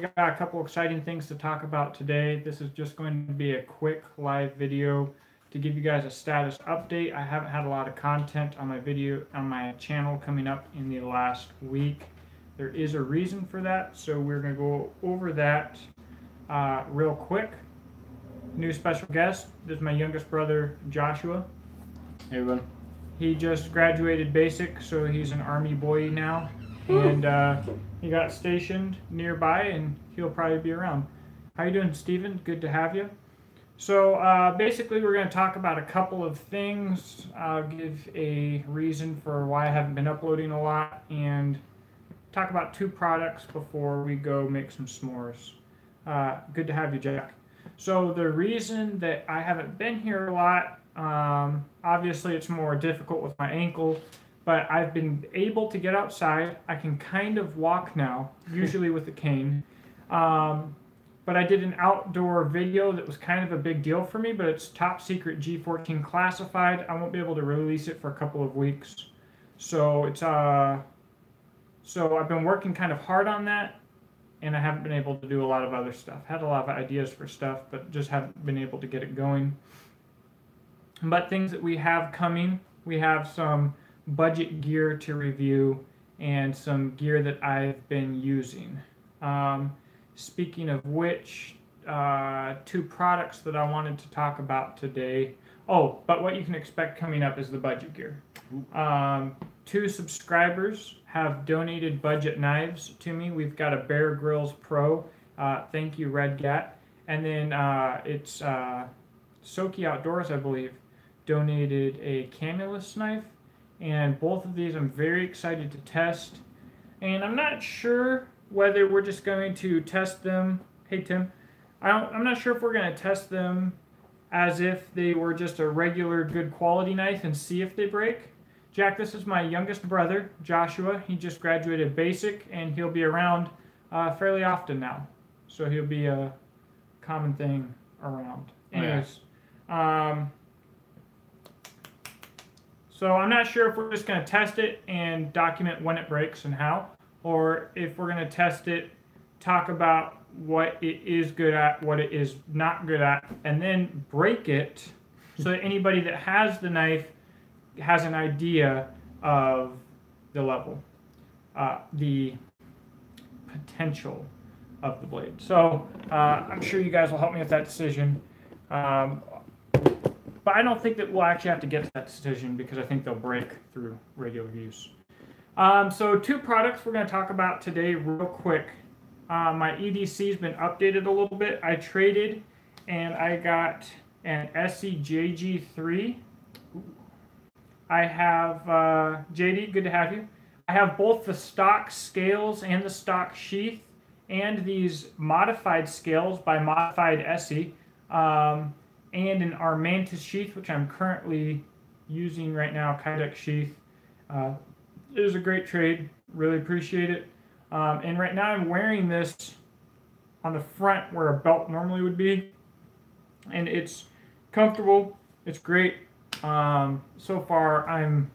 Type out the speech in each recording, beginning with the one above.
got a couple exciting things to talk about today. This is just going to be a quick live video to give you guys a status update. I haven't had a lot of content on my channel coming up in the last week. There is a reason for that, so we're going to go over that real quick. New special guest. This is my youngest brother, Joshua. Hey, everyone. He just graduated basic, so he's an Army boy now. And he got stationed nearby, and he'll probably be around. How you doing, Steven? Good to have you. So basically, we're going to talk about a couple of things. I'll give a reason for why I haven't been uploading a lot, and talk about 2 products before we go make some s'mores. Good to have you, Jack. So the reason that I haven't been here a lot, obviously it's more difficult with my ankle, but I've been able to get outside. I can kind of walk now, usually with a cane. But I did an outdoor video that was kind of a big deal for me, but it's top secret G14 classified. I won't be able to release it for a couple of weeks. So it's so I've been working kind of hard on that, and I haven't been able to do a lot of other stuff. Had a lot of ideas for stuff, but just haven't been able to get it going. But things that we have coming, we have some budget gear to review and some gear that I've been using. Speaking of which, 2 products that I wanted to talk about today. Oh, but what you can expect coming up is the budget gear. 2 subscribers have donated budget knives to me. We've got a Bear Grylls Pro. Thank you, Red Gat. And then it's Silky Outdoors, I believe, donated a Camulus knife. And both of these I'm very excited to test. And I'm not sure whether we're just going to test them. Hey, Tim. I'm not sure if we're going to test them as if they were just a regular good quality knife and see if they break. Jack, this is my youngest brother, Joshua. He just graduated basic, and he'll be around fairly often now. So he'll be a common thing around. Anyways, so I'm not sure if we're just going to test it and document when it breaks and how, or if we're going to test it, talk about what it is good at, what it is not good at, and then break it so that anybody that has the knife has an idea of the level, the potential of the blade. So I'm sure you guys will help me with that decision. But I don't think that we'll actually have to get to that decision because I think they'll break through regular use. So 2 products we're going to talk about today real quick. My EDC's been updated a little bit. I traded and I got an Esee Jg3. I have, JD, good to have you. I have both the stock scales and the stock sheath and these modified scales by Modified Esee. And an Armantis sheath, which I'm currently using right now, Kydex sheath. It was a great trade, really appreciate it. And right now I'm wearing this on the front where a belt normally would be. And it's comfortable, it's great. So far I'm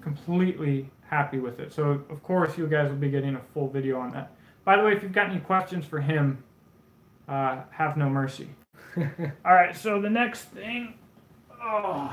completely happy with it. So of course you guys will be getting a full video on that. By the way, if you've got any questions for him, have no mercy. All right, so the next thing, I'm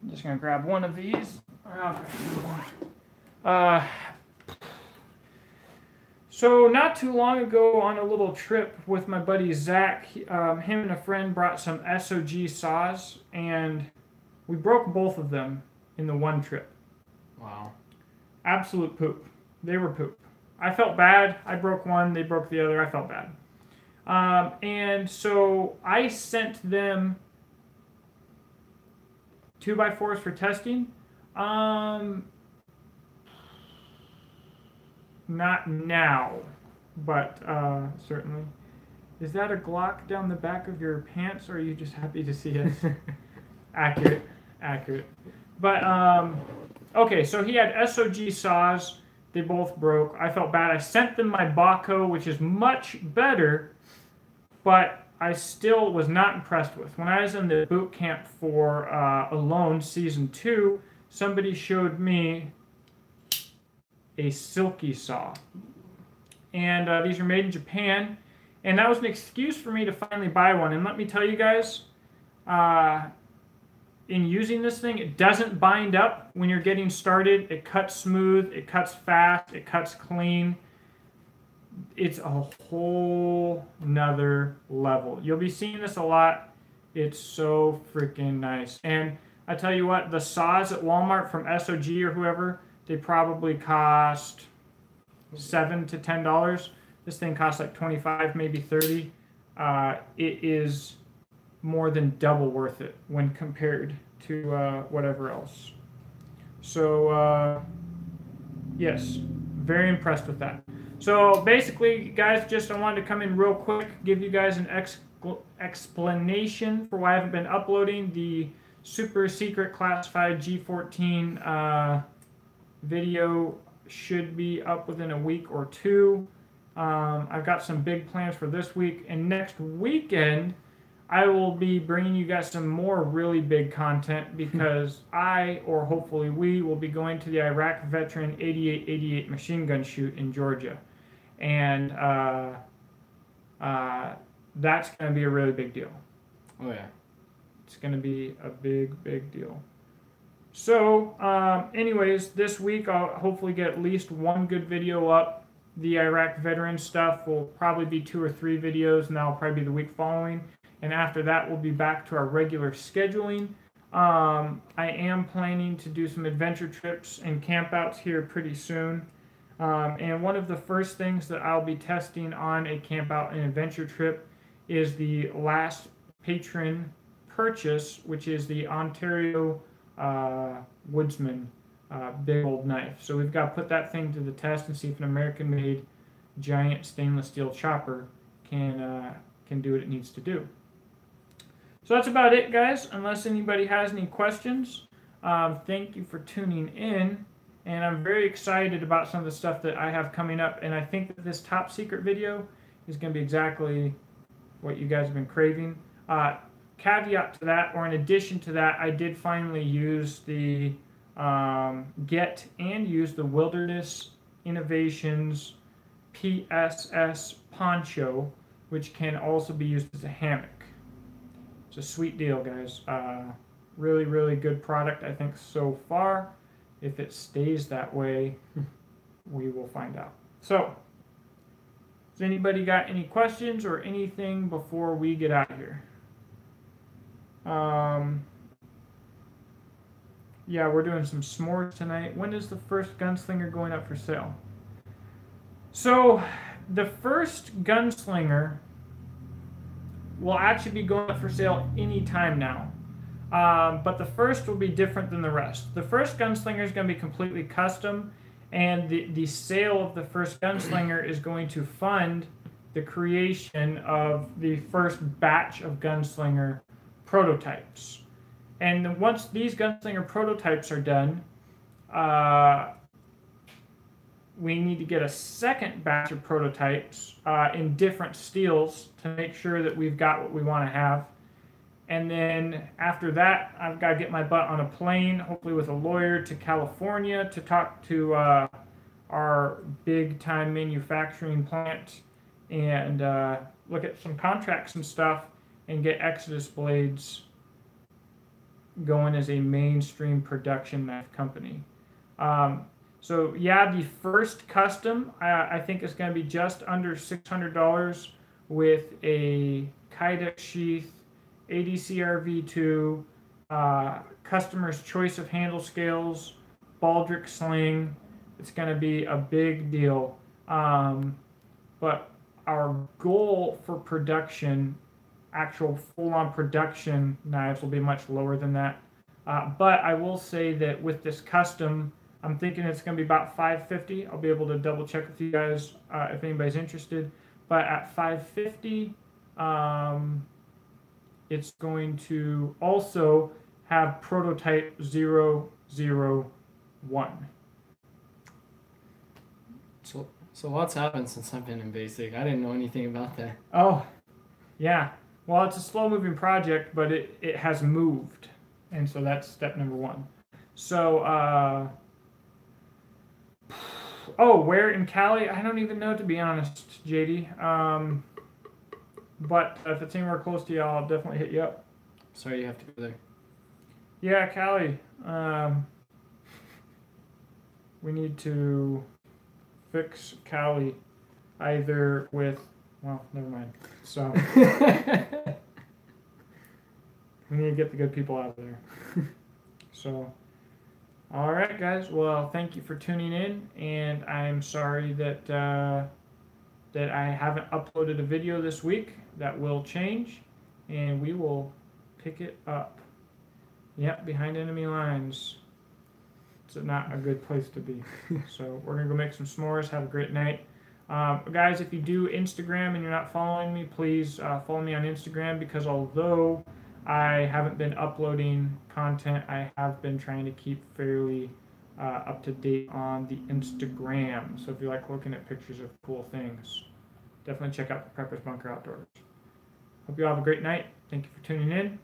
just gonna grab one of these. So not too long ago on a little trip with my buddy Zach, him and a friend brought some SOG saws, and we broke both of them in the one trip. Wow. Absolute poop. They were poop. I felt bad. I broke one, they broke the other. I felt bad. And so I sent them 2x4s for testing. Not now, but certainly. Is that a Glock down the back of your pants, or are you just happy to see it? Accurate, accurate. But, okay, so he had SOG saws. They both broke. I felt bad. I sent them my Baco, which is much better, but I still was not impressed with. When I was in the boot camp for Alone Season 2, somebody showed me a Silky Saw. and these are made in Japan. And that was an excuse for me to finally buy one. And let me tell you guys, in using this thing, it doesn't bind up when you're getting started. It cuts smooth, it cuts fast, it cuts clean. It's a whole nother level. You'll be seeing this a lot. It's so freaking nice. And I tell you what, the saws at Walmart from SOG or whoever, they probably cost $7 to $10. This thing costs like $25, maybe $30. It is more than double worth it when compared to whatever else. So yes, very impressed with that. So basically, guys, I wanted to come in real quick, give you guys an explanation for why I haven't been uploading the super secret classified G14 video. Should be up within a week or two. I've got some big plans for this week, and next weekend I will be bringing you guys some more really big content because or hopefully we, will be going to the Iraq Veteran 8888 machine gun shoot in Georgia. And that's going to be a really big deal. Oh, yeah. It's going to be a big, big deal. So, anyways, this week I'll hopefully get at least one good video up. The Iraq veteran stuff will probably be 2 or 3 videos, and that'll probably be the week following. And after that, we'll be back to our regular scheduling. I am planning to do some adventure trips and campouts here pretty soon. And one of the first things that I'll be testing on a campout and adventure trip is the last patron purchase, which is the Ontario Woodsman big old knife. So we've got to put that thing to the test and see if an American-made giant stainless steel chopper can do what it needs to do. So that's about it, guys. Unless anybody has any questions, thank you for tuning in. And I'm very excited about some of the stuff that I have coming up. And I think that this top secret video is going to be exactly what you guys have been craving. Caveat to that, or in addition to that, I did finally use the use the Wilderness Innovations PSS poncho, which can also be used as a hammock. It's a sweet deal, guys. Really, really good product, I think, so far. If it stays that way, we will find out. So, has anybody got any questions or anything before we get out of here? Yeah, we're doing some s'mores tonight. When is the first Gunslinger going up for sale? So, the first Gunslinger will actually be going up for sale anytime now. But the first will be different than the rest. The first Gunslinger is going to be completely custom, and the sale of the first Gunslinger is going to fund the creation of the first batch of Gunslinger prototypes. And once these Gunslinger prototypes are done, we need to get a second batch of prototypes in different steels to make sure that we've got what we want to have. And then after that, I've got to get my butt on a plane, hopefully with a lawyer, to California to talk to our big-time manufacturing plant and look at some contracts and stuff and get Exodus blades going as a mainstream production knife company. So yeah, the first custom I think is going to be just under $600 with a Kydex sheath, ADCR V2, customer's choice of handle scales, Baldric sling. It's going to be a big deal. But our goal for production, actual full-on production knives, will be much lower than that. But I will say that with this custom, I'm thinking it's going to be about $550. I'll be able to double check with you guys if anybody's interested. But at $550, it's going to also have prototype 001. So what's happened since I've been in basic? I didn't know anything about that. Oh, yeah. Well, it's a slow-moving project, but it has moved. And so that's step number 1. So, Oh, where in Cali? I don't even know, to be honest, JD. But if it's anywhere close to you, I'll definitely hit you up. Sorry, you have to go there. Yeah, Cali. We need to fix Cali either with, well, never mind. So we need to get the good people out there. So, all right, guys. Well, thank you for tuning in, and I'm sorry that that I haven't uploaded a video this week. That will change, and we will pick it up. Yep, behind enemy lines. It's not a good place to be. So we're gonna go make some s'mores. Have a great night. Guys, if you do Instagram and you're not following me, please follow me on Instagram, because although I haven't been uploading content, I have been trying to keep fairly up to date on the Instagram. So if you like looking at pictures of cool things, definitely check out the Prepper's Bunker Outdoors. Hope you all have a great night. Thank you for tuning in,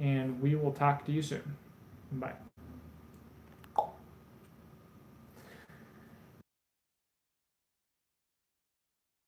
and we will talk to you soon. Bye.